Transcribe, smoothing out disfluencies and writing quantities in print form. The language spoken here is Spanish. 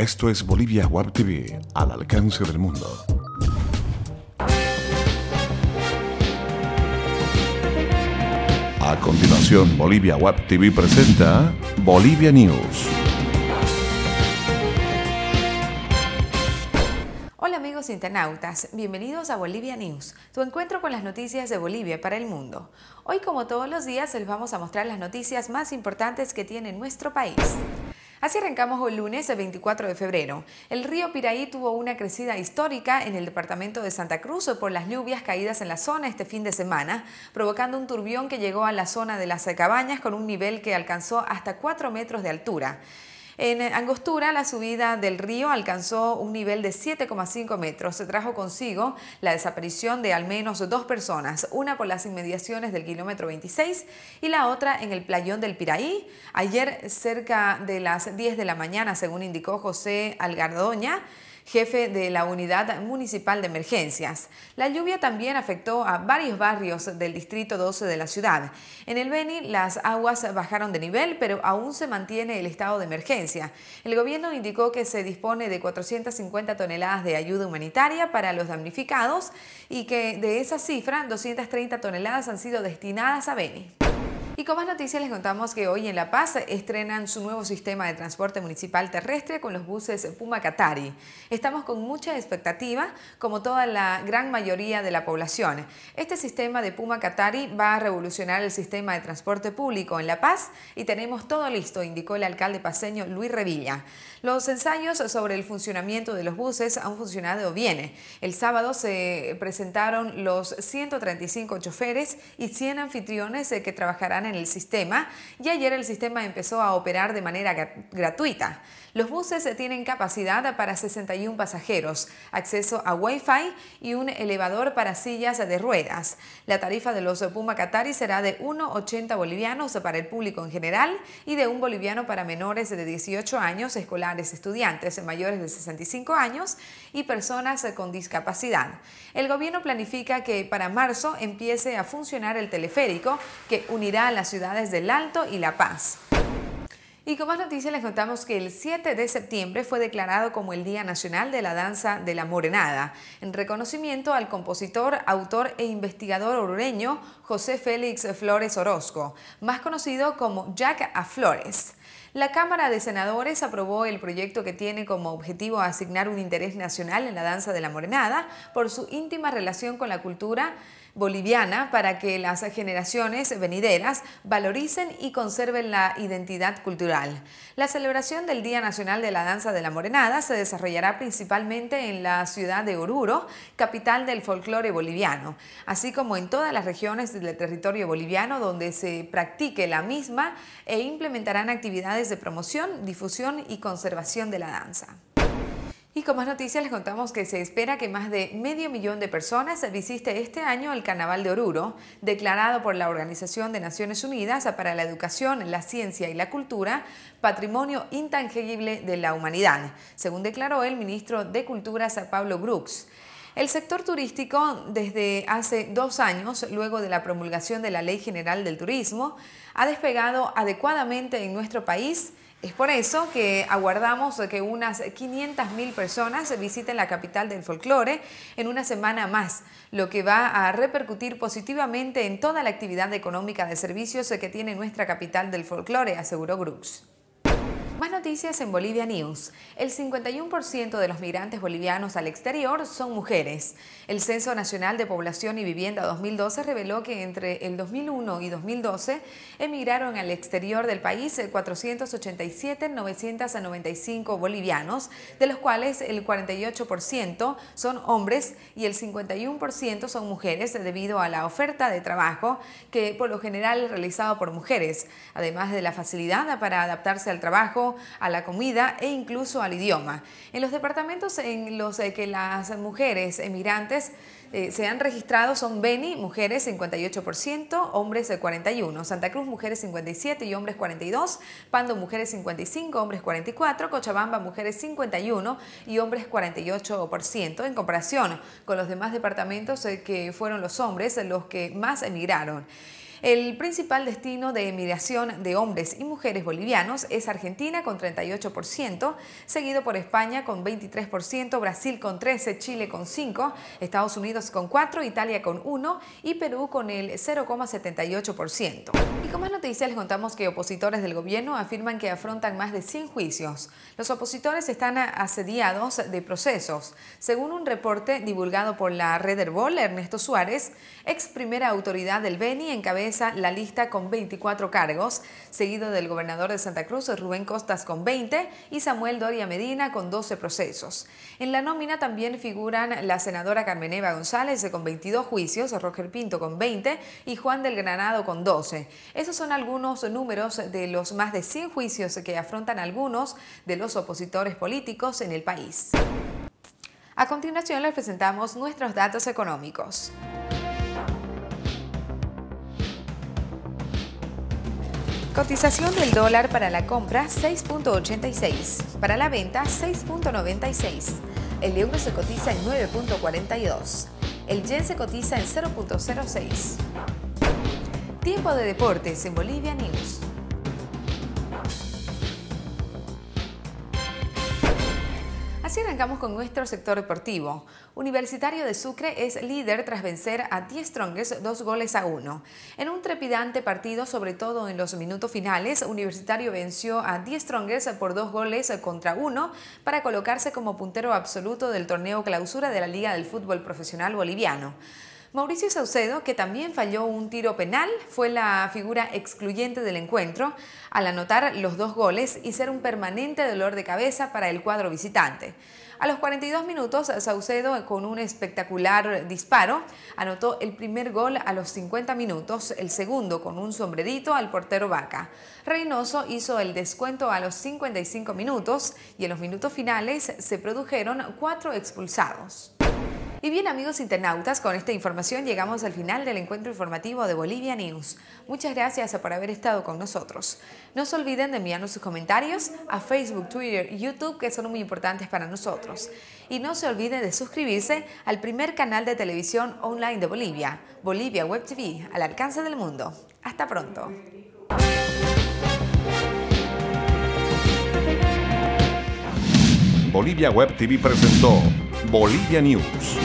Esto es Bolivia Web TV, al alcance del mundo. A continuación, Bolivia Web TV presenta Bolivia News. Hola amigos internautas, bienvenidos a Bolivia News, tu encuentro con las noticias de Bolivia para el mundo. Hoy, como todos los días, les vamos a mostrar las noticias más importantes que tiene nuestro país. Así arrancamos hoy lunes, el 24 de febrero. El río Piraí tuvo una crecida histórica en el departamento de Santa Cruz por las lluvias caídas en la zona este fin de semana, provocando un turbión que llegó a la zona de las cabañas con un nivel que alcanzó hasta 4 metros de altura. En Angostura, la subida del río alcanzó un nivel de 7,5 metros. Se trajo consigo la desaparición de al menos 2 personas, una por las inmediaciones del kilómetro 26 y la otra en el playón del Piraí. Ayer, cerca de las 10 de la mañana, según indicó José Algardoña, jefe de la Unidad Municipal de Emergencias. La lluvia también afectó a varios barrios del Distrito 12 de la ciudad. En el Beni, las aguas bajaron de nivel, pero aún se mantiene el estado de emergencia. El gobierno indicó que se dispone de 450 toneladas de ayuda humanitaria para los damnificados y que de esa cifra, 230 toneladas han sido destinadas a Beni. Y con más noticias les contamos que hoy en La Paz estrenan su nuevo sistema de transporte municipal terrestre con los buses Puma Katari. Estamos con mucha expectativa, como toda la gran mayoría de la población. Este sistema de Puma Katari va a revolucionar el sistema de transporte público en La Paz y tenemos todo listo, indicó el alcalde paceño Luis Revilla. Los ensayos sobre el funcionamiento de los buses han funcionado bien. El sábado se presentaron los 135 choferes y 100 anfitriones que trabajarán en el sistema, y ayer el sistema empezó a operar de manera gratuita. Los buses tienen capacidad para 61 pasajeros, acceso a Wi-Fi y un elevador para sillas de ruedas. La tarifa de los Puma Katari será de 1,80 bolivianos para el público en general y de 1 boliviano para menores de 18 años, escolares, estudiantes mayores de 65 años y personas con discapacidad. El gobierno planifica que para marzo empiece a funcionar el teleférico que unirá a las ciudades del Alto y La Paz. Y con más noticias les contamos que el 7 de septiembre fue declarado como el Día Nacional de la Danza de la Morenada, en reconocimiento al compositor, autor e investigador orureño José Félix Flores Orozco, más conocido como Jack A. Flores. La Cámara de Senadores aprobó el proyecto que tiene como objetivo asignar un interés nacional en la danza de la morenada por su íntima relación con la cultura boliviana para que las generaciones venideras valoricen y conserven la identidad cultural. La celebración del Día Nacional de la Danza de la Morenada se desarrollará principalmente en la ciudad de Oruro, capital del folclore boliviano, así como en todas las regiones del territorio boliviano donde se practique la misma, e implementarán actividades de promoción, difusión y conservación de la danza. Y con más noticias les contamos que se espera que más de 500.000 de personas visite este año el Carnaval de Oruro, declarado por la Organización de Naciones Unidas para la Educación, la Ciencia y la Cultura Patrimonio Intangible de la Humanidad, según declaró el ministro de Culturas Pablo Brooks. El sector turístico, desde hace 2 años, luego de la promulgación de la Ley General del Turismo, ha despegado adecuadamente en nuestro país. Es por eso que aguardamos que unas 500.000 personas visiten la capital del folclore en una semana más, lo que va a repercutir positivamente en toda la actividad económica de servicios que tiene nuestra capital del folclore, aseguró Brooks. Más noticias en Bolivia News. El 51% de los migrantes bolivianos al exterior son mujeres. El Censo Nacional de Población y Vivienda 2012 reveló que entre el 2001 y 2012 emigraron al exterior del país 487.995 bolivianos, de los cuales el 48% son hombres y el 51% son mujeres debido a la oferta de trabajo que por lo general es realizado por mujeres, además de la facilidad para adaptarse al trabajo, a la comida e incluso al idioma. En los departamentos en los que las mujeres emigrantes se han registrado son Beni, mujeres 58%, hombres 41%, Santa Cruz, mujeres 57% y hombres 42%, Pando, mujeres 55%, hombres 44%, Cochabamba, mujeres 51% y hombres 48%, en comparación con los demás departamentos que fueron los hombres los que más emigraron. El principal destino de emigración de hombres y mujeres bolivianos es Argentina con 38%, seguido por España con 23%, Brasil con 13%, Chile con 5%, Estados Unidos con 4%, Italia con 1% y Perú con el 0,78%. Y con más noticias les contamos que opositores del gobierno afirman que afrontan más de 100 juicios. Los opositores están asediados de procesos. Según un reporte divulgado por la red Herbol, Ernesto Suárez, ex primera autoridad del Beni, encabeza la lista con 24 cargos, seguido del gobernador de Santa Cruz, Rubén Costas, con 20 y Samuel Doria Medina con 12 procesos. En la nómina también figuran la senadora Carmen Eva González con 22 juicios, Roger Pinto con 20 y Juan del Granado con 12. Esos son algunos números de los más de 100 juicios que afrontan algunos de los opositores políticos en el país. A continuación les presentamos nuestros datos económicos. Cotización del dólar para la compra 6.86, para la venta 6.96. El euro se cotiza en 9.42. El yen se cotiza en 0.06. Tiempo de deportes en Bolivia News. Así arrancamos con nuestro sector deportivo. Universitario de Sucre es líder tras vencer a The Strongest 2-1. En un trepidante partido, sobre todo en los minutos finales, Universitario venció a The Strongest por 2-1 para colocarse como puntero absoluto del torneo clausura de la Liga del Fútbol Profesional Boliviano. Mauricio Saucedo, que también falló un tiro penal, fue la figura excluyente del encuentro al anotar los 2 goles y ser un permanente dolor de cabeza para el cuadro visitante. A los 42 minutos, Saucedo, con un espectacular disparo, anotó el primer gol a los 50 minutos, el segundo con un sombrerito al portero Vaca. Reynoso hizo el descuento a los 55 minutos y en los minutos finales se produjeron 4 expulsados. Y bien, amigos internautas, con esta información llegamos al final del encuentro informativo de Bolivia News. Muchas gracias por haber estado con nosotros. No se olviden de enviarnos sus comentarios a Facebook, Twitter y YouTube, que son muy importantes para nosotros. Y no se olviden de suscribirse al primer canal de televisión online de Bolivia, Bolivia Web TV, al alcance del mundo. Hasta pronto. Bolivia Web TV presentó Bolivia News.